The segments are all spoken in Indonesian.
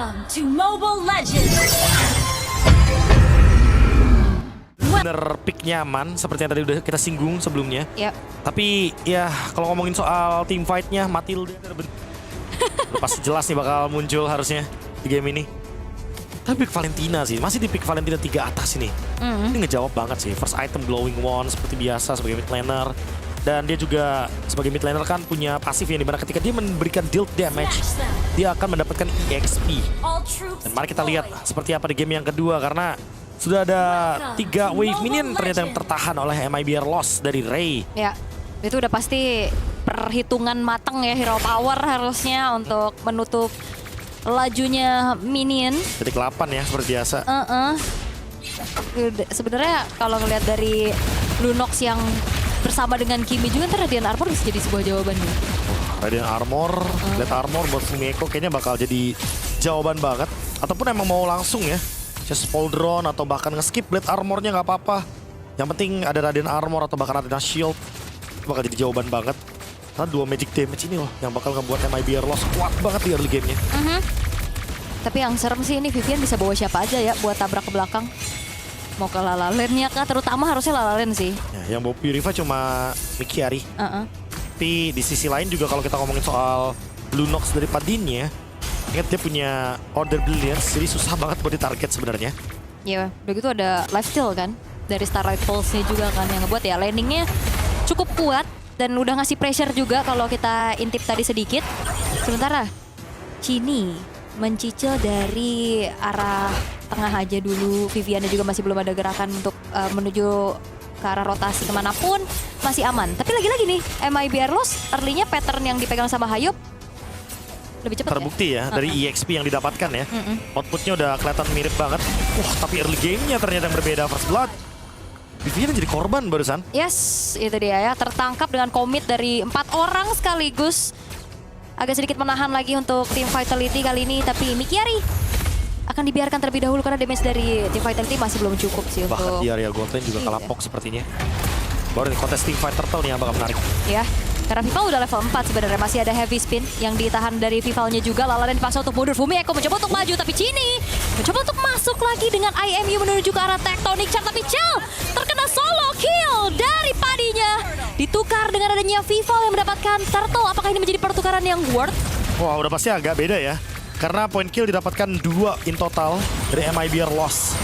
Welcome to Mobile Legends! Bener pick nyaman seperti yang tadi udah kita singgung sebelumnya. Yap. Tapi ya kalau ngomongin soal team fight-nya, Matilda udah pasti jelas nih bakal muncul harusnya di game ini. Tapi pick Valentina sih, masih di pick Valentina 3 atas ini. Ini ngejawab banget sih, first item glowing wand seperti biasa sebagai mid laner. Dan dia juga sebagai mid laner kan punya pasif yang dimana ketika dia memberikan deal damage, dia akan mendapatkan EXP. Dan mari kita lihat seperti apa di game yang kedua karena sudah ada 3 wave minion ternyata yang tertahan oleh MIBR Lost dari Ray. Ya, itu udah pasti perhitungan matang ya hero power harusnya untuk menutup lajunya minion. Detik 8 ya seperti biasa. Sebenarnya kalau ngelihat dari Lunox yang bersama dengan Kimi juga ntar Radiant Armor bisa jadi sebuah jawaban nih. Radiant Armor, Blade Armor buat Fumiko kayaknya bakal jadi jawaban banget. Ataupun emang mau langsung ya, just fall drone atau bahkan nge-skip Blade Armornya nggak apa-apa. Yang penting ada Radiant Armor atau bahkan ada Shield, itu bakal jadi jawaban banget. Karena 2 magic damage ini loh yang bakal ngebuat MIBR Lost kuat banget di early gamenya. Tapi yang serem sih ini Vivian bisa bawa siapa aja ya buat tabrak ke belakang. Mau ke Lalalennya kah? Terutama harusnya Lalalen sih. Ya, yang bawa Purify cuma Mikiari. Tapi di sisi lain juga kalau kita ngomongin soal Lunox dari Padinnya, ingat dia punya Order Brilliance, jadi susah banget buat ditarget sebenarnya. Ya, udah gitu ada lifesteal kan dari Starlight Pulse-nya juga kan yang ngebuat ya landingnya cukup kuat dan udah ngasih pressure juga kalau kita intip tadi sedikit. Sementara Chini mencicil dari arah tengah aja dulu. Viviannya juga masih belum ada gerakan untuk menuju ke arah rotasi kemanapun, masih aman. Tapi lagi-lagi nih, MIBR Lost early-nya pattern yang dipegang sama Hayop lebih cepat terbukti ya dari EXP yang didapatkan ya. Outputnya udah kelihatan mirip banget. Wah, tapi early game-nya ternyata yang berbeda. First Blood Vivian jadi korban barusan. Yes, itu dia ya. Tertangkap dengan komit dari 4 orang sekaligus. Agak sedikit menahan lagi untuk tim Vitality kali ini. Tapi Mikiari akan dibiarkan terlebih dahulu karena damage dari tim Vitality masih belum cukup sih Bahkan untuk... di area gold lane juga kalapok sepertinya. Baru nih kontes team fight turtle nih yang bakal menarik. Ya, karena Vival udah level 4 sebenarnya. Masih ada heavy spin yang ditahan dari Vivalnya juga. Lalanen dipaksa untuk mundur. Fumiko mencoba untuk maju, tapi Chini mencoba untuk masuk lagi dengan IMU menuju ke arah Tectonic Chart. Tapi Chell terkena solo kill dari Padinya. Ditukar dengan adanya Vival yang mendapatkan turtle. Apakah ini menjadi pertukaran yang worth? Wah, udah pasti agak beda ya. Karena point kill didapatkan 2 in total dari MIBR Lost.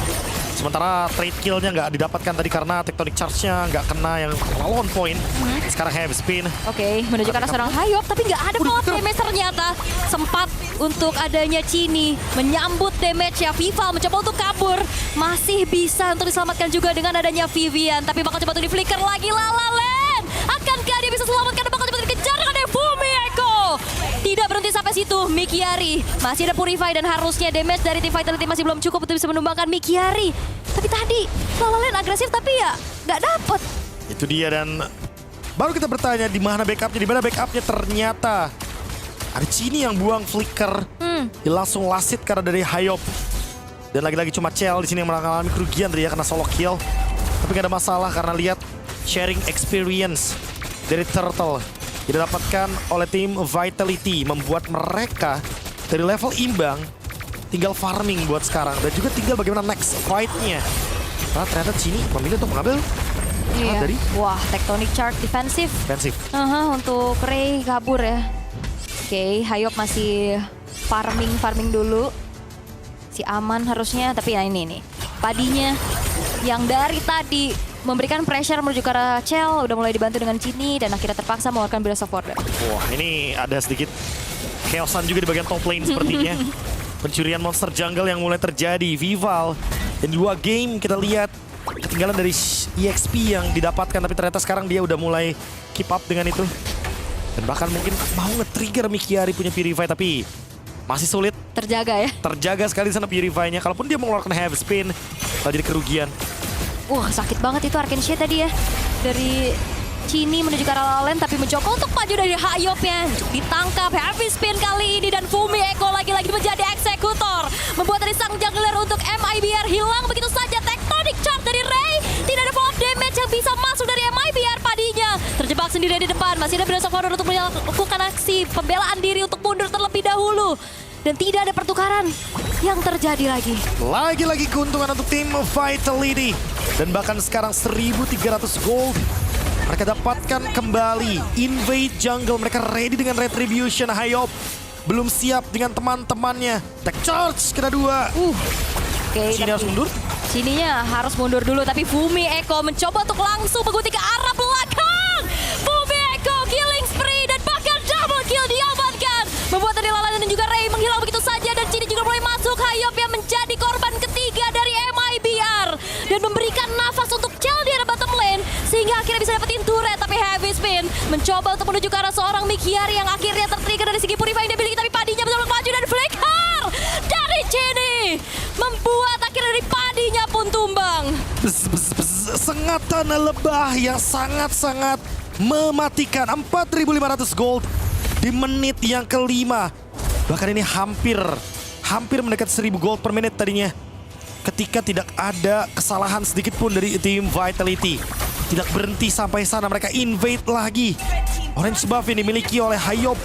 Sementara trade kill-nya nggak didapatkan tadi karena Tectonic Charge-nya nggak kena yang lawan point. Sekarang heavy spin. Oke, menuju ke arah seorang Hayop, tapi nggak ada power damage ternyata. Sempat untuk adanya Chini menyambut damage ya. Vival mencoba untuk kabur. Masih bisa untuk diselamatkan juga dengan adanya Vivian. Tapi bakal coba untuk di-flicker lagi Lalalen. Akankah dia bisa selamatkan? Bakal coba dikejar dengan Fumiko. Tidak berhenti sampai situ, Mikiari. Masih ada Purify dan harusnya damage dari tim Vitality masih belum cukup untuk bisa menumbangkan Mikiari. Tapi tadi Lalalen agresif tapi ya nggak dapet. Itu dia dan baru kita bertanya di mana backupnya, di mana backupnya ternyata ada Chini yang buang flicker. Dia langsung lasit karena dari Hayop. Dan lagi-lagi cuma Chell di sini yang mengalami kerugian tadi ya karena solo kill. Tapi nggak ada masalah karena lihat sharing experience dari Turtle didapatkan oleh tim Vitality, membuat mereka dari level imbang tinggal farming buat sekarang dan juga tinggal bagaimana next fight-nya. Nah, ternyata Chini memilih untuk mengambil dari Wah, Tectonic Chart defensif. Untuk Ray kabur ya. Oke, Hayop masih farming dulu. Si aman harusnya, tapi ya ini nih. Padinya yang dari tadi memberikan pressure menuju ke arah Chell, udah mulai dibantu dengan Chini dan akhirnya terpaksa mengeluarkan Blast of Order. Wah, ini ada sedikit chaosan juga di bagian top lane sepertinya. Pencurian monster jungle yang mulai terjadi. Vival dan 2 game kita lihat ketinggalan dari EXP yang didapatkan, tapi ternyata sekarang dia udah mulai keep up dengan itu. Dan bahkan mungkin mau nge-trigger Mikiari punya Purify, tapi masih sulit. Terjaga ya? Terjaga sekali sana Purify-nya. Kalaupun dia mengeluarkan heavy spin, bakal jadi kerugian. Wah, sakit banget itu Arcane Shade tadi ya. Dari Chini menuju ke arah Lalen, tapi mencoba untuk maju dari Hayopnya. Ditangkap heavy spin kali ini dan Fumiko lagi-lagi menjadi eksekutor. Membuat dari sang jungler untuk MIBR hilang begitu saja. Tectonic Chart dari Ray. Tidak ada follow-up damage yang bisa masuk dari MIBR. Padinya terjebak sendiri di depan. Masih ada Blast of Order untuk melakukan aksi pembelaan diri untuk mundur terlebih dahulu. dan tidak ada pertukaran yang terjadi lagi. Lagi-lagi keuntungan untuk tim Vitality. Dan bahkan sekarang 1.300 gold. Mereka dapatkan kembali invade jungle. Mereka ready dengan retribution. Hayop belum siap dengan teman-temannya. Tech charge kena 2. Oke, Sini harus mundur. Sininya harus mundur dulu, tapi Fumi Eko mencoba untuk langsung mengikuti ke arah belakang. Fumi Eko killing spree dan bahkan double kill diamankan. Membuat tadi Lala dan juga Ray menghilang begitu saja, dan Cini juga mulai masuk. Hayop yang menjadi korban ketiga dari MIBR dan memberikan nafas untuk Chell di arah bottom lane sehingga akhirnya bisa dapetin turret. Tapi Heavy Spin mencoba untuk menuju ke arah seorang Mikiari yang akhirnya tertrigger dari segi Purify yang dia miliki, tapi Padinya betul-betul maju dan flicker dari Cini membuat akhirnya dari Padinya pun tumbang. Sengatan lebah yang sangat-sangat mematikan. 4.500 gold di menit yang kelima. Bahkan ini hampir mendekat 1.000 gold per menit tadinya. Ketika tidak ada kesalahan sedikit pun dari tim Vitality. Tidak berhenti sampai sana, mereka invade lagi. Orange buff yang dimiliki oleh Hayop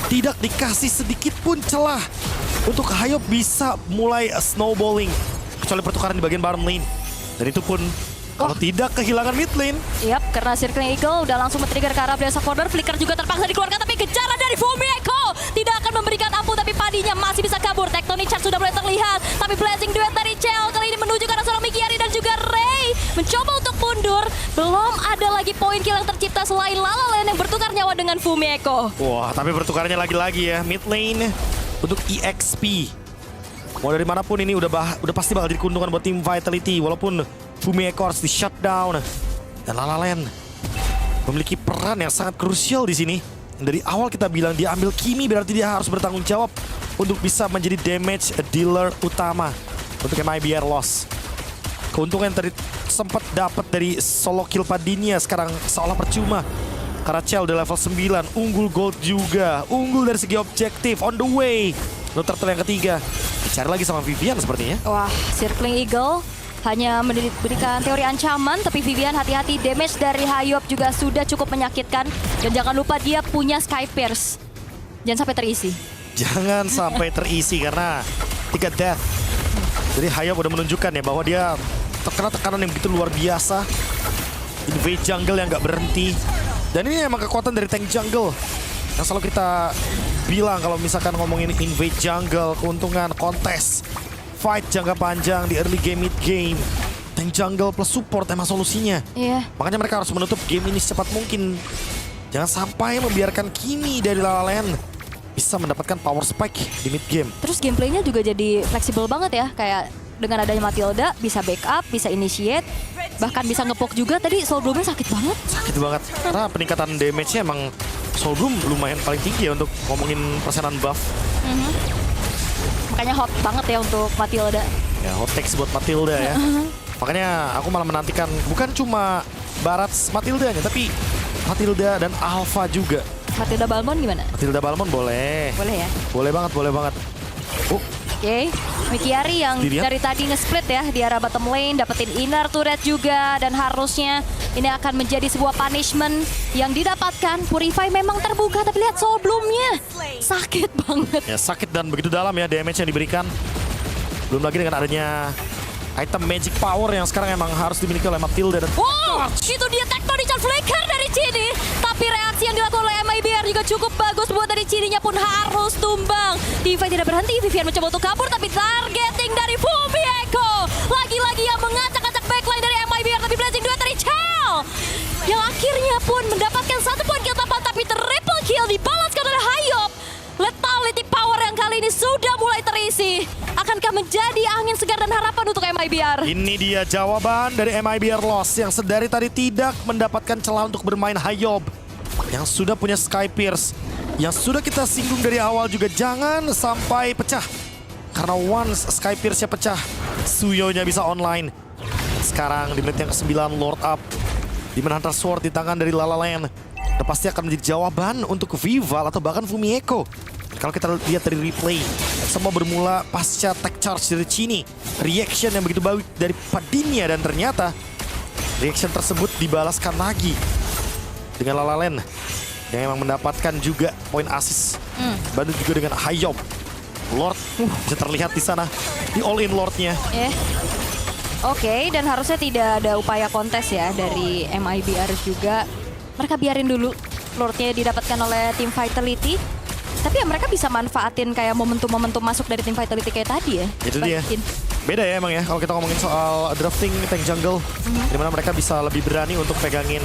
tidak dikasih sedikit pun celah untuk Hayop bisa mulai snowballing. Kecuali pertukaran di bagian bottom lane. Dan itu pun kalau tidak kehilangan mid lane. Yap, karena Circling Eagle udah langsung men-trigger ke arah Blast of Order. Flicker juga terpaksa dikeluarkan, tapi kejaran dari Fumi Eko tidak akan memberikan ampun, tapi Padinya masih bisa kabur. Tectonic Charge sudah mulai terlihat, tapi Blazing Duet dari Chell kali ini menuju ke arah seorang Mikiari dan juga Ray mencoba untuk mundur. Belum ada lagi poin kill yang tercipta selain Lala Land yang bertukar nyawa dengan Fumi Eko. Wah, tapi pertukarannya lagi-lagi ya. Mid lane untuk EXP. Mau dari manapun ini udah pasti bakal jadi keuntungan buat tim Vitality. Walaupun Fumi Eko harus di shutdown. Dan Lala Land memiliki peran yang sangat krusial di sini. Dari awal kita bilang dia ambil Kimi, berarti dia harus bertanggung jawab untuk bisa menjadi damage dealer utama untuk MIBR loss. Keuntungan yang tadi sempat dapat dari solo kill Padinya sekarang seolah percuma. Karena Chell udah level 9, unggul gold juga, unggul dari segi objektif, on the way. Untuk turtle yang ketiga, dicari lagi sama Vivian sepertinya. Wah, Circling Eagle hanya memberikan teori ancaman, tapi Vivian hati-hati, damage dari Hayop juga sudah cukup menyakitkan. Dan jangan lupa dia punya Sky Pierce. Jangan sampai terisi. Jangan sampai terisi karena 3 death. Jadi Hayop udah menunjukkan ya bahwa dia terkena tekanan yang begitu luar biasa. Invade jungle yang gak berhenti. Dan ini emang kekuatan dari tank jungle. Yang selalu kita bilang kalau misalkan ngomongin invade jungle, keuntungan kontes, fight jangka panjang di early game, mid game. Tank jungle plus support emang solusinya. Iya. Makanya mereka harus menutup game ini secepat mungkin. Jangan sampai membiarkan Kimi dari Lala Land bisa mendapatkan power spike di mid game. Terus gameplaynya juga jadi fleksibel banget ya. Kayak dengan adanya Matilda bisa backup, bisa initiate, bahkan bisa ngepok juga. Tadi Soul Bloom-nya sakit banget. Sakit banget. Karena peningkatan damage-nya emang Soul Bloom lumayan paling tinggi ya untuk ngomongin persenan buff. Makanya hot banget ya untuk Matilda. Ya, hot takes buat Matilda ya. Makanya aku malah menantikan bukan cuma Barats Matildanya, tapi Matilda dan Alpha juga. Matilda Balmond gimana? Matilda Balmond boleh. Boleh ya? Boleh banget, boleh banget. Oke, Mikiari yang Dilihat. dari tadi nge-split ya di arah bottom lane, dapetin inner turret juga, dan harusnya ini akan menjadi sebuah punishment yang didapatkan. Purify memang terbuka, tapi lihat Soul Bloom-nya. Sakit banget. Ya, sakit dan begitu dalam ya damage yang diberikan. Belum lagi dengan adanya item magic power yang sekarang emang harus dimiliki oleh Matilda. Dan Wow, itu dia Tectonic Flicker dari Cini. Tapi reaksi yang dilakukan oleh MIBR juga cukup bagus, buat dari Cininya pun harus tumbang. Diva tidak berhenti, Vivian mencoba untuk kabur, tapi targeting dari Fumi Eko. Lagi-lagi yang mengacak-acak backline dari MIBR, tapi Blazing Duet dari Chell. Yang akhirnya pun mendapatkan 1 poin kill tambahan, tapi triple kill dibalaskan oleh Hayop. Lethality power yang kali ini sudah mulai terisi. Akankah menjadi angin segar dan harapan untuk MIBR? ini dia jawaban dari MIBR Lost yang sedari tadi tidak mendapatkan celah untuk bermain Hayop. Yang sudah punya Sky Pierce. Yang sudah kita singgung dari awal juga jangan sampai pecah. Karena once Sky Pierce-nya pecah, Suyo-nya bisa online. Sekarang di menit yang ke-9 Lord Up. Demon Hunter Sword di tangan dari Lala Land. Dan pasti akan menjadi jawaban untuk Vival atau bahkan Fumi Eko. Kalau kita lihat dari replay, semua bermula pasca tech charge dari Cini. Reaction yang begitu baik dari Padinya, dan ternyata reaction tersebut dibalaskan lagi dengan Lala Land yang memang mendapatkan juga poin assist. Bantu juga dengan Hayop. Lord bisa terlihat di sana. Di all-in Lordnya. Oke, dan harusnya tidak ada upaya kontes ya dari MIBR juga. Mereka biarin dulu Lordnya didapatkan oleh tim Vitality. Tapi ya mereka bisa manfaatin kayak momentum-momentum masuk dari tim Vitality kayak tadi ya. Itu dia. Beda ya emang ya kalau kita ngomongin soal drafting tank jungle. Dimana mereka bisa lebih berani untuk pegangin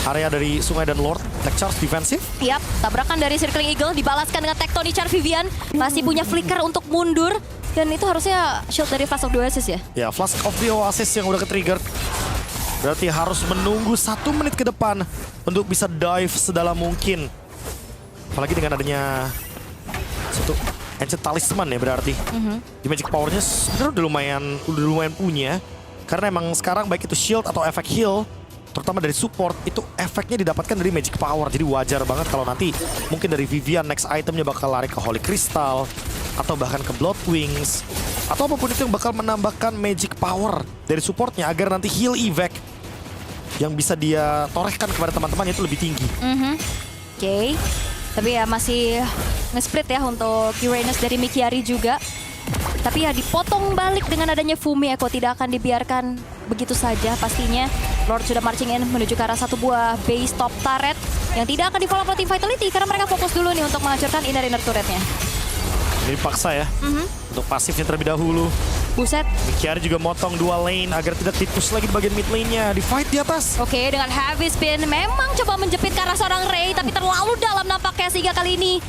area dari Sungai dan Lord. Tech charge defensif. Yap, tabrakan dari Circling Eagle dibalaskan dengan Tectonic Charge Vivian. Masih punya flicker untuk mundur. Dan itu harusnya shield dari Flask of the Oasis ya? Ya, Flask of the Oasis yang udah ke-trigger. Berarti harus menunggu 1 menit ke depan untuk bisa dive sedalam mungkin. Apalagi dengan adanya satu Ancient Talisman ya berarti. Di magic powernya sebenarnya udah lumayan punya. Karena emang sekarang baik itu shield atau efek heal, terutama dari support, itu efeknya didapatkan dari magic power. Jadi wajar banget kalau nanti mungkin dari Vivian next itemnya bakal lari ke Holy Crystal, atau bahkan ke Blood Wings, atau apapun itu yang bakal menambahkan magic power dari supportnya agar nanti heal evac yang bisa dia torehkan kepada teman-teman itu lebih tinggi. Oke. Tapi ya masih nge-split ya untuk Uranus dari Mikiari juga. Tapi ya dipotong balik dengan adanya Fumi Echo. Tidak akan dibiarkan begitu saja pastinya. Lord sudah marching in menuju ke arah satu buah base top turret yang tidak akan di-follow oleh tim Vitality karena mereka fokus dulu nih untuk menghancurkan inner turretnya. Ini paksa ya untuk pasifnya terlebih dahulu. Buset. Mikiari juga motong 2 lane agar tidak tipus lagi di bagian mid lane-nya. Di fight di atas. Oke, dengan heavy spin memang coba menjepit ke arah seorang Ray, tapi terlalu dalam nampaknya sehingga kali ini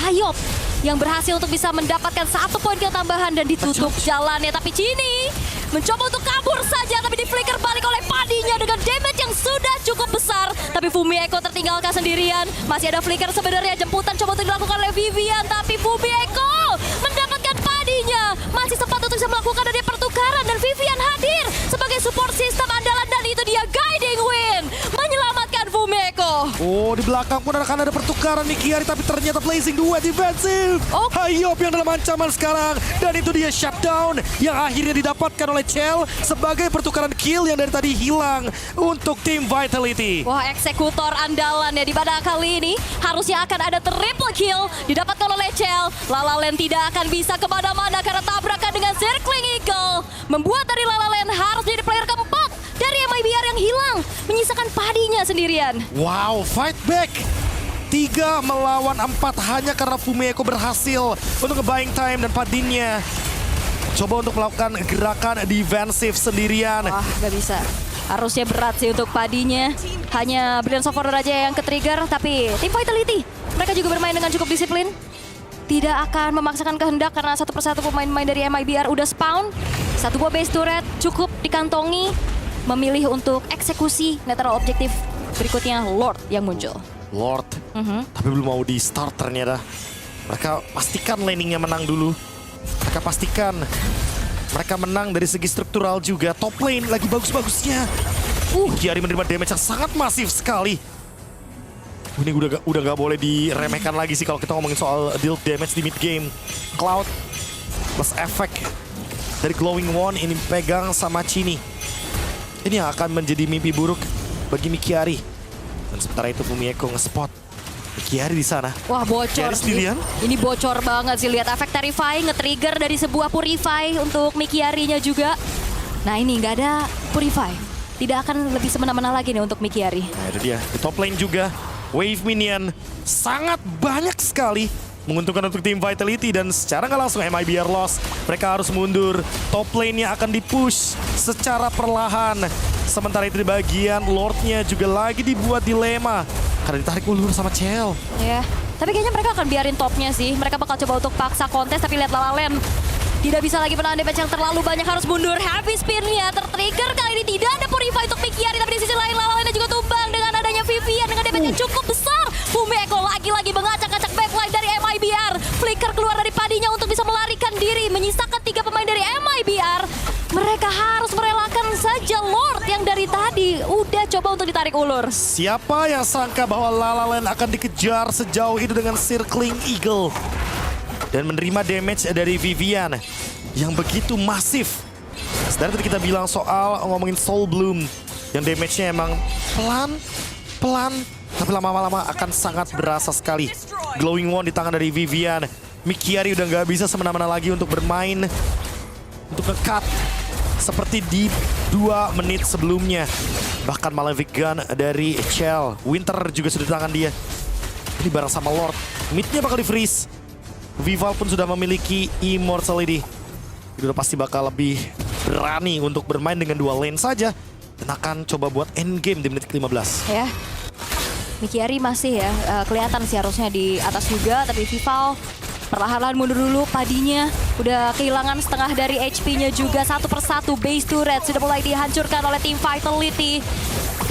Hayop yang berhasil untuk bisa mendapatkan 1 poin kill tambahan dan ditutup jalannya. Tapi Cini mencoba untuk kabur saja, tapi di flicker balik oleh padinya dengan damage yang sudah cukup besar. Tapi Fumi Echo tertinggalkan sendirian. Masih ada flicker sebenarnya, jemputan coba untuk dilakukan oleh Vivian, tapi Fumi Echo mendapatkan padinya. Masih sempat untuk bisa melakukan adanya pertukaran dan Vivian hadir sebagai support system andalan dan itu dia Guiding Wind menyelamatkan Fumi Echo. Oh, di belakang pun akan ada pertukaran Mikiari, tapi ternyata Blazing 2 defensif. Hayop yang dalam ancaman sekarang. Dan itu dia shutdown yang akhirnya didapatkan oleh Chell sebagai pertukaran kill yang dari tadi hilang untuk tim Vitality. Wah, eksekutor andalan ya di pada kali ini harusnya akan ada triple kill didapatkan oleh Chell. Lalalen tidak akan bisa kemana-mana karena tabrakan dengan Circling Eagle membuat dari Lalalen harus jadi player keempat dari MIBR yang hilang, menyisakan padinya sendirian. Wow, fight back. 3 melawan 4 hanya karena Fumi Echo berhasil untuk nge-buying time dan padinnya coba untuk melakukan gerakan defensif sendirian. Wah, gak bisa. Harusnya berat sih untuk padinya. Hanya Brilliance of Order aja yang ke-trigger, tapi tim Vitality mereka juga bermain dengan cukup disiplin. Tidak akan memaksakan kehendak karena satu persatu pemain-pemain dari MIBR udah spawn. 1 buah base turret cukup dikantongi. Memilih untuk eksekusi netral objektif. Berikutnya Lord yang muncul. Lord, tapi belum mau di start ternyata. Mereka pastikan laningnya menang dulu. Mereka pastikan mereka menang dari segi struktural juga. Top lane lagi bagus-bagusnya. Kiari menerima damage yang sangat masif sekali. Ini udah gak boleh diremehkan lagi sih kalau kita ngomongin soal deal damage di mid game. Cloud plus efek dari Glowing Wand ini pegang sama Cini. Ini yang akan menjadi mimpi buruk bagi Mikiari. Dan sementara itu Fumi Echo nge-spot Mikiari di sana. Wah, bocor sih. Ini bocor banget sih. Lihat efek Terrify nge-trigger dari sebuah Purify untuk Mikiarinya juga. Nah, ini nggak ada Purify. Tidak akan lebih semena-mena lagi nih untuk Mikiari. Nah, itu dia. Di top lane juga wave minion sangat banyak sekali. Menguntungkan untuk tim Vitality dan secara nggak langsung MIBR loss. Mereka harus mundur. Top lane-nya akan dipush secara perlahan. Sementara itu di bagian Lord-nya juga lagi dibuat dilema. Karena ditarik ulur sama Chell. Ya, tapi kayaknya mereka akan biarin topnya sih. Mereka bakal coba untuk paksa kontes, tapi lihat Lalalen tidak bisa lagi menahan damage yang terlalu banyak, harus mundur. Heavy spin-nya tertrigger kali ini, tidak ada Purify untuk Mikiari, tapi di sisi lain Lalalen juga tumbang dengan adanya Vivian dengan damage yang cukup besar. Fumi Echo lagi-lagi mengacak-acak backline dari MIBR. Flicker keluar dari padinya untuk bisa melarikan diri, menyisakan 3 pemain dari MIBR. Mereka harus merelakan saja Lord yang dari tadi udah coba untuk ditarik ulur. Siapa yang sangka bahwa Lalalen akan dikejar sejauh itu dengan Circling Eagle. Dan menerima damage dari Vivian yang begitu masif. Dari tadi kita bilang soal ngomongin Soul Bloom. Yang damage-nya emang pelan, tapi lama-lama akan sangat berasa sekali. Glowing Wand di tangan dari Vivian. Mikiari udah nggak bisa semena-mena lagi untuk bermain, untuk nge-cut seperti di 2 menit sebelumnya. Bahkan Malefic Gun dari Chell, Winter juga sudah di tangan dia. Ini bareng sama Lord, mid-nya bakal di-freeze. Vival pun sudah memiliki Immortality. Dia udah pasti bakal lebih berani untuk bermain dengan 2 lane saja. Dan akan coba buat endgame di menit ke-15. Ya, Mikiari masih ya, kelihatan sih harusnya di atas juga, tapi Vival perlahan-lahan mundur dulu. Padinya udah kehilangan setengah dari HP-nya juga. Satu persatu base turret sudah mulai dihancurkan oleh tim Vitality.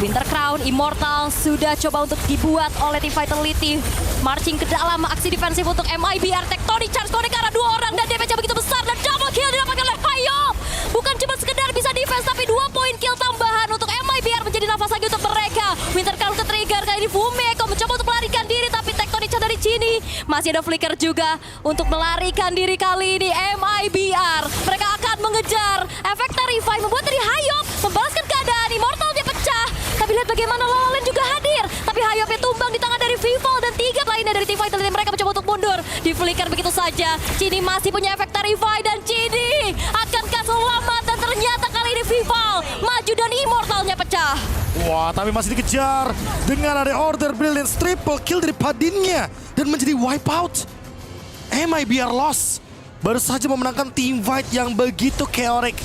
Winter Crown, Immortal sudah coba untuk dibuat oleh tim Vitality. Marching ke dalam aksi defensif untuk MIBR. Tectonic Charge connect ke arah 2 orang dan damage-nya begitu besar. Dan double kill didapatkan oleh Hayop. Bukan cuma sekedar bisa defense, tapi 2 poin kill tambahan untuk MIBR menjadi nafas lagi untuk mereka. Winter Crown ke-trigger, kali ini Fumeko mencoba untuk melarikan diri, tapi Tectonic Charge dari Chini. Masih ada flicker juga untuk melarikan diri kali ini MIBR. Mereka akan mengejar. Efek Terrify membuat dari Hayop membalaskan keadaan. Immortal dia pecah. Tapi lihat bagaimana Lolalen juga hadir. Tapi Hayopnya tumbang di tangan dari Vival dan 3 lainnya dari tim Vitality. Mereka mencoba untuk mundur. Di flicker begitu saja. Chini masih punya efek Terrify dan Chini akankah selamat? Dan ternyata kali ini Vival maju dan Immortalnya pecah. Wah, tapi masih dikejar dengan ada Order Brilliance triple kill dari Padinnya dan menjadi wipeout. MIBR loss. Baru saja memenangkan tim fight yang begitu chaotic.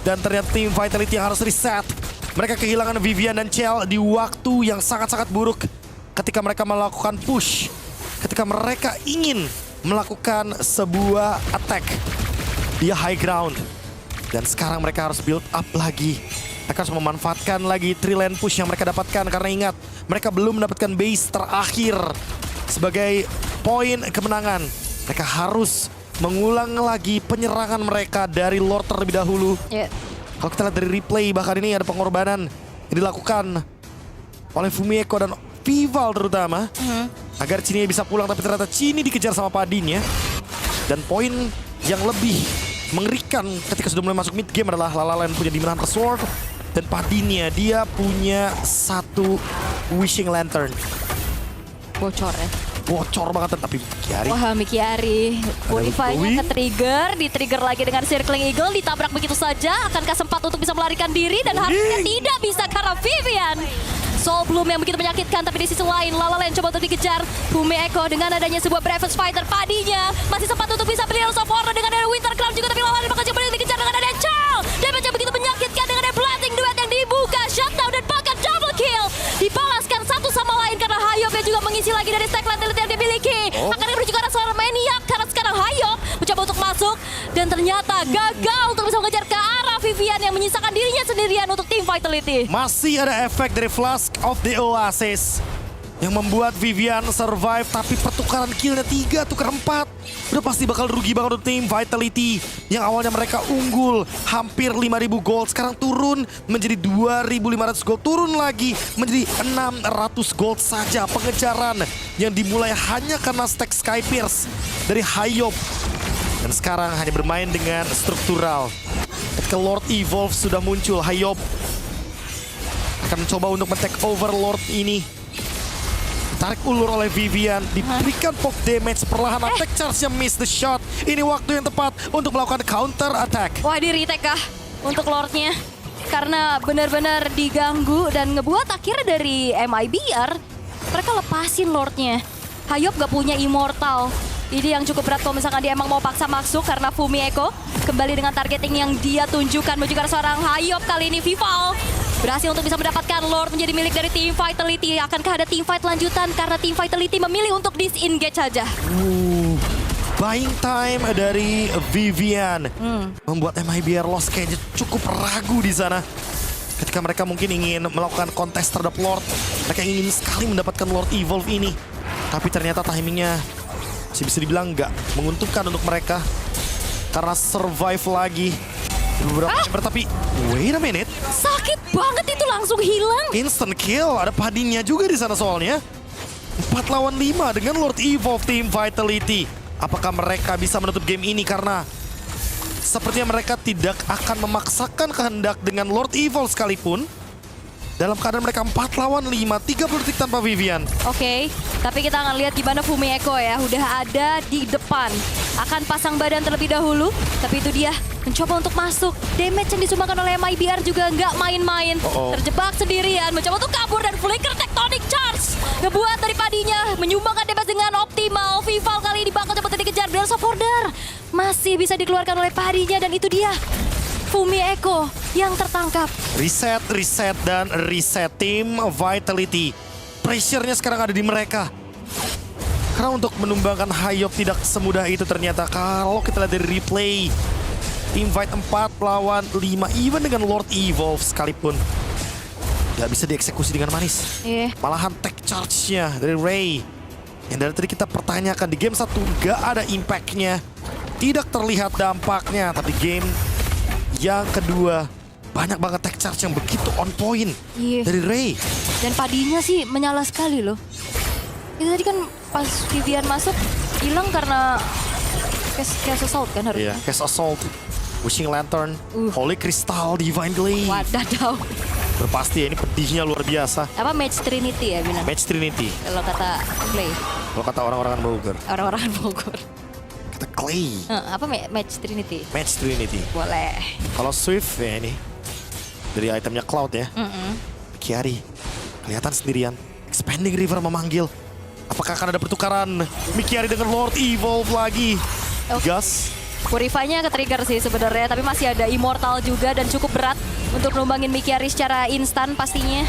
Dan ternyata tim Vitality yang harus reset. Mereka kehilangan Vivian dan Chell di waktu yang sangat-sangat buruk ketika mereka melakukan push. Ketika mereka ingin melakukan sebuah attack di high ground. Dan sekarang mereka harus build up lagi. Mereka harus memanfaatkan lagi 3 lane push yang mereka dapatkan. Karena ingat, mereka belum mendapatkan base terakhir sebagai poin kemenangan. Mereka harus mengulang lagi penyerangan mereka dari Lord terlebih dahulu. Kalau kita lihat dari replay, bahkan ini ada pengorbanan yang dilakukan oleh Fumeko dan Vival terutama. Agar Chini bisa pulang, tapi ternyata Chini dikejar sama Padin ya. Dan poin yang lebih mengerikan ketika sudah mulai masuk mid game adalah Lalaland punya Demon Hunter Sword. Dan Padinnya dia punya 1 Wishing Lantern. Bocor ya. Bocor banget, tapi Mikiari. Wah, Mikiari. Bonify-nya ke-trigger, di-trigger lagi dengan Circling Eagle, ditabrak begitu saja. Akankah sempat untuk bisa melarikan diri dan harusnya tidak bisa karena Vivian. Soul Bloom yang begitu menyakitkan, tapi di sisi lain Lalaland coba untuk dikejar. Fumeko dengan adanya sebuah Bravest Fighter. Padinya masih sempat untuk bisa beli Heroes of Order dengan ada Winter Crown juga, tapi Lalaland bakal coba dikejar dengan ada Chell. Damage-nya begitu menyakitkan dengan ada Blasting Duet yang dibuka. Shutdown dan bahkan double kill. Dibalaskan satu sama lain karena Hayop yang juga mengisi lagi dari stack Lantern yang dimiliki. Akan menuju ke arah seorang Maniac karena sekarang Hayop mencoba untuk masuk. Dan ternyata gagal untuk bisa mengejar ke arah Vivian yang menyisakan dirinya sendirian untuk tim Vitality. Masih ada efek dari Flask of the Oasis yang membuat Vivian survive, tapi pertukaran killnya 3 tukar 4. Udah pasti bakal rugi banget untuk tim Vitality yang awalnya mereka unggul hampir 5.000 gold, sekarang turun menjadi 2.500 gold, turun lagi menjadi 600 gold saja. Pengejaran yang dimulai hanya karena stack Sky Pierce dari Hayop dan sekarang hanya bermain dengan struktural. Ketika Lord Evolve sudah muncul, Hayop akan mencoba untuk men-take over Lord ini. Tarik ulur oleh Vivian, diberikan poke damage perlahan. Attack charge yang miss the shot. Ini waktu yang tepat untuk melakukan counter attack. Wah, di retake kah untuk Lordnya? Karena benar-benar diganggu dan ngebuat akhirnya dari MIBR mereka lepasin Lordnya. Hayop gak punya Immortal. Ini yang cukup berat kalau misalkan dia emang mau paksa masuk karena Fumeko kembali dengan targeting yang dia tunjukkan menuju ke seorang Hayop. Kali ini Vival berhasil untuk bisa mendapatkan Lord menjadi milik dari tim Vitality. Akankah ada team fight lanjutan karena tim Vitality memilih untuk disengage saja? Buying time dari Vivian membuat MIBR loss kayaknya cukup ragu di sana. Ketika mereka mungkin ingin melakukan kontes terhadap Lord, mereka ingin sekali mendapatkan Lord Evolve ini. Tapi ternyata timingnya masih bisa dibilang nggak menguntungkan untuk mereka karena survive lagi beberapa chamber. Tapi wait a minute, sakit banget itu, langsung hilang. Instant kill, ada Padinnya juga di sana soalnya. 4 lawan 5 dengan Lord Evolve tim Vitality. Apakah mereka bisa menutup game ini? Karena sepertinya mereka tidak akan memaksakan kehendak dengan Lord Evolve sekalipun. Dalam keadaan mereka 4 lawan 5, 30 detik tanpa Vivian. Oke, tapi kita akan lihat gimana Fumi Echo ya. Udah ada di depan. Akan pasang badan terlebih dahulu. Tapi itu dia mencoba untuk masuk. Damage yang disumbangkan oleh MIBR juga nggak main-main. Terjebak sendirian. Mencoba untuk kabur dan flicker Tectonic Charge. Ngebuat dari padinya. Menyumbangkan damage dengan optimal. Vival kali ini bakal cepat dikejar. Bells of Order masih bisa dikeluarkan oleh padinya. Dan itu dia. Fumi Echo yang tertangkap. Reset, dan reset tim Vitality. Pressure-nya sekarang ada di mereka. Karena untuk menumbangkan Hayop tidak semudah itu ternyata. Kalau kita lihat dari replay, tim Fight 4 lawan 5, even dengan Lord Evolve sekalipun gak bisa dieksekusi dengan manis. Malahan tech charge-nya dari Ray, yang dari tadi kita pertanyakan di game 1 gak ada impact-nya, tidak terlihat dampaknya. Tapi game yang kedua banyak banget tech charge yang begitu on point dari Ray. Dan padinya sih menyala sekali loh. Itu tadi kan pas Vivian masuk hilang karena Cast Assault kan harusnya. Iya, Cast Assault, Wishing Lantern, Holy Crystal, Divine Glaive. Wadaw. Berpasti ya, ini pedihnya luar biasa. Apa Match Trinity ya bilang? Match Trinity. Kalau kata Clay. Kalau kata orang-orang Bogor. Orang-orang Bogor. Kata Clay. Apa Match Trinity? Match Trinity. Boleh. Kalau Swift ya ini dari itemnya Cloud ya. Kiari kelihatan sendirian. Expanding River memanggil. Apakah akan ada pertukaran Mikiari dengan Lord Evolve lagi? Gas. Purify-nya ke-trigger sih sebenarnya, tapi masih ada Immortal juga dan cukup berat untuk numbangin Mikiari secara instan pastinya.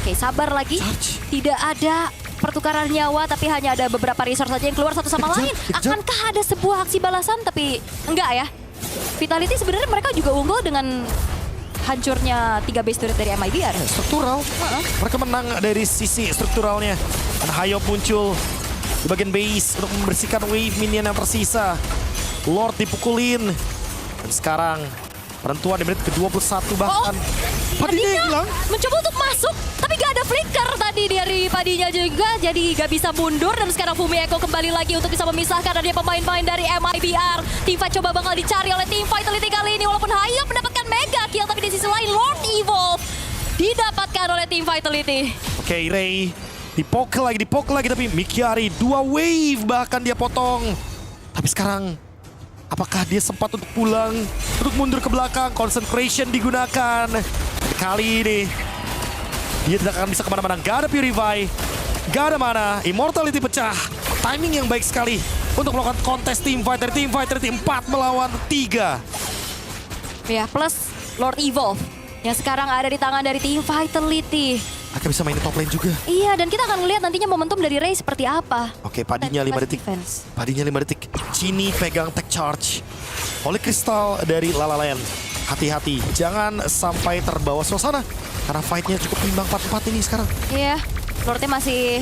Oke, sabar lagi. Tidak ada pertukaran nyawa, tapi hanya ada beberapa resource saja yang keluar satu sama lain. Akankah ada sebuah aksi balasan? Tapi enggak ya. Vitality sebenarnya mereka juga unggul dengan hancurnya 3 base turret dari MIBR. Struktural. Mereka menang dari sisi strukturalnya. Dan Hayop muncul di bagian base untuk membersihkan wave minion yang tersisa. Lord dipukulin. Dan sekarang penentuan di menit ke-21 bahkan. Padinya hilang. Mencoba untuk masuk, tapi gak ada flicker tadi dari padinya juga. Jadi gak bisa mundur dan sekarang Fumi Echo kembali lagi untuk bisa memisahkan dari pemain-pemain dari MIBR. Teamfight coba bakal dicari oleh tim Vitality kali ini. Walaupun Hayop mendapatkan mega kill, tapi di sisi lain Lord Evolve didapatkan oleh tim Vitality. Oke, Ray dipoke lagi, tapi Mikiari 2 wave bahkan dia potong. Tapi sekarang apakah dia sempat untuk pulang, untuk mundur ke belakang? Concentration digunakan. Kali ini dia tidak akan bisa kemana-mana. Gak ada Purify, gak ada mana. Immortality pecah. Timing yang baik sekali untuk melakukan kontes Team Vitality 4 melawan 3. Ya, plus Lord Evolve yang sekarang ada di tangan dari tim Vitality. Akan bisa main di top lane juga. Iya, dan kita akan lihat nantinya momentum dari Ray seperti apa. Oke, padinya 5 detik. Padinya 5 detik. Cini pegang tech charge. Holy Crystal dari La La Land. Hati-hati, jangan sampai terbawa suasana. Karena fight-nya cukup imbang 4-4 ini sekarang. Iya, Lordnya masih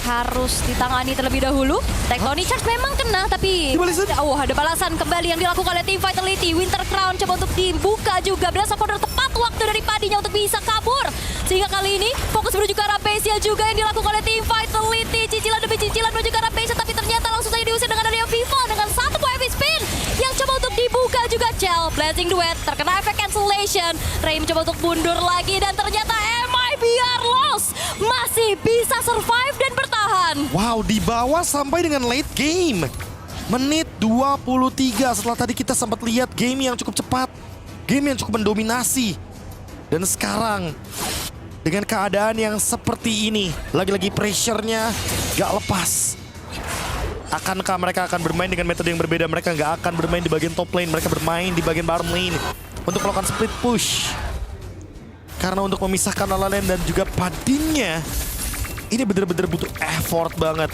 harus ditangani terlebih dahulu. Tectonic Charge memang kena, tapi ada balasan kembali yang dilakukan oleh tim Vitality. Winter Crown coba untuk dibuka juga. Bells of Order tepat waktu dari padinya untuk bisa kabur. Sehingga kali ini fokus menuju ke arah base-nya juga yang dilakukan oleh tim Vitality. Cicilan demi cicilan menuju ke arah base, tapi ternyata langsung saja diusir dengan adanya Viva dengan satu buah heavy spin yang coba untuk dibuka juga. Chell, Blazing Duet, terkena efek cancellation. Ray mencoba untuk mundur lagi dan ternyata MIBR loss. Masih bisa survive dan bertahan. Wow, di bawah sampai dengan late game. Menit 23 setelah tadi kita sempat lihat game yang cukup cepat. Game yang cukup mendominasi. Dan sekarang dengan keadaan yang seperti ini, lagi-lagi pressure-nya gak lepas. Akankah mereka akan bermain dengan metode yang berbeda? Mereka nggak akan bermain di bagian top lane, mereka bermain di bagian bottom lane untuk melakukan split push. Karena untuk memisahkan La La Land dan juga Padinnya, ini bener-bener butuh effort banget.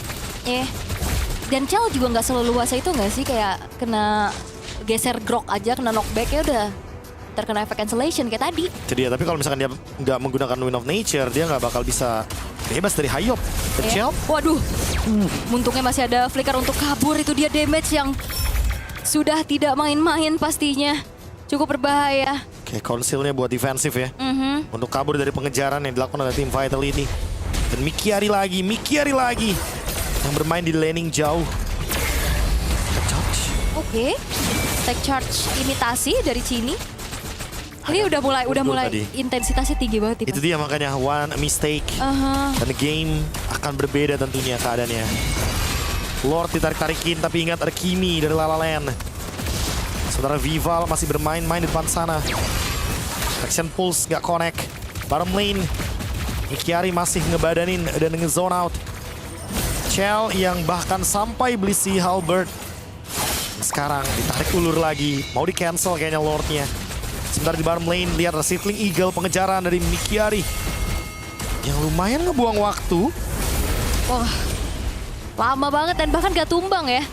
Dan Chell juga nggak selalu luas itu nggak sih? Kayak kena geser grok aja, kena knockback ya udah terkena efek cancellation kayak tadi. Jadi ya, tapi kalau misalkan dia nggak menggunakan Wind of Nature, dia nggak bakal bisa bebas dari Hayop. Chell? Waduh, untungnya masih ada flicker untuk kabur. Itu dia damage yang sudah tidak main-main pastinya. Cukup berbahaya. Oke, conceal-nya buat defensif ya. Untuk kabur dari pengejaran yang dilakukan oleh tim Vitality ini. Dan Mikiari lagi. Yang bermain di laning jauh. Oke, tech charge imitasi dari Cini. Ini udah mulai tadi. intensitasnya tinggi banget nih. Itu dia makanya one mistake. Dan the game akan berbeda tentunya keadaannya. Lord ditarik-tarikin tapi ingat ada Kimi dari La La Land. Sementara Vival masih bermain-main di depan sana. Action Pulse gak connect. Bottom lane. Mikiari masih ngebadanin dan nge-zone out. Chell yang bahkan sampai beli si Halberd. Sekarang ditarik ulur lagi. Mau di-cancel kayaknya Lordnya. Sebentar di bottom lane, lihat ada Seedling Eagle pengejaran dari Mikiari. Yang lumayan ngebuang waktu. Wah, lama banget dan bahkan gak tumbang ya.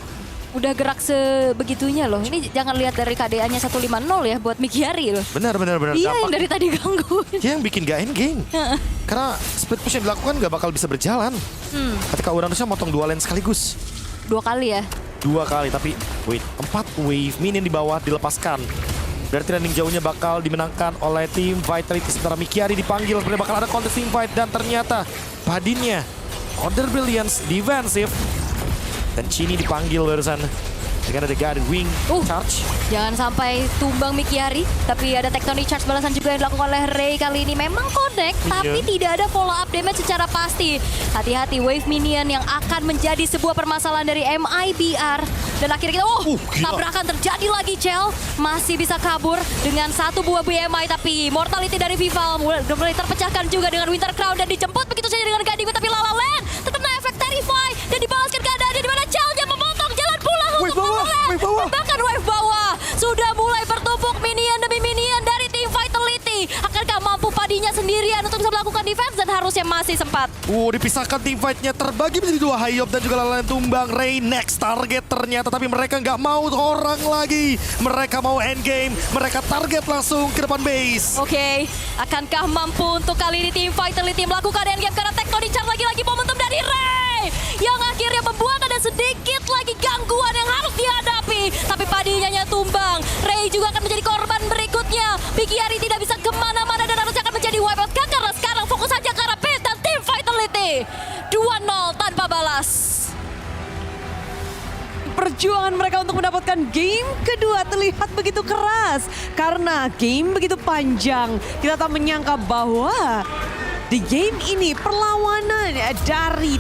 Udah gerak sebegitunya loh. Ini jangan lihat dari KDA-nya 150 ya buat Mikiari loh. Benar. Iya yang dari tadi gangguin. Dia yang bikin gak endgame. Karena split push yang dilakukan gak bakal bisa berjalan. Ketika Uranusnya motong 2 lane sekaligus. 2 kali ya. 2 kali, tapi wait, 4 wave minion di bawah dilepaskan. Berarti landing jauhnya bakal dimenangkan oleh tim Vitality. Sementara Mikiari dipanggil, sebenarnya bakal ada contest team fight. Dan ternyata Padinnya Order Brilliance defensif. Dan Chini dipanggil barusan dengan ada guarded wing charge. Jangan sampai tumbang Mikiari. Tapi ada tectonic charge balasan juga yang dilakukan oleh Ray kali ini. Memang connect, tapi tidak ada follow up damage secara pasti. Hati-hati wave minion yang akan menjadi sebuah permasalahan dari MIBR. Dan akhirnya kita, tabrakan terjadi lagi. Chell masih bisa kabur dengan 1 buah BMI. Tapi mortality dari Vival mulai terpecahkan juga dengan Winter Crown. Dan dijemput begitu saja dengan Guiding Wind. Tapi La La Land terkena efek Terrify. Dan dibalaskan keadaannya di mana Chell-nya memotong jalan pulang untuk memulai. Bahkan wave bawah sudah mulai bertumpuk minion demi minion dari tim Vitality. Akankah mampu Padinya sendirian untuk bisa melakukan defense dan harusnya masih sempat. Dipisahkan tim fight-nya terbagi menjadi 2. Hayop dan juga La La Land tumbang. Ray next target ternyata, tapi mereka nggak mau orang lagi. Mereka mau endgame. Mereka target langsung ke depan base. Oke, akankah mampu untuk kali ini tim Vitality melakukan endgame karena tectonic charge lagi-lagi momentum dari Ray yang akhirnya membuat ada sedikit lagi gangguan yang harus dihadapi. Tapi Padinya tumbang. Ray juga akan menjadi korban berikutnya. Mikiari tidak bisa kemana-mana dan harusnya akan menjadi wipeout karena sekarang fokus saja ke arah base dan tim Vitality 2-0 tanpa balas. Perjuangan mereka untuk mendapatkan game kedua terlihat begitu keras. Karena game begitu panjang. Kita tak menyangka bahwa di game ini perlawanan dari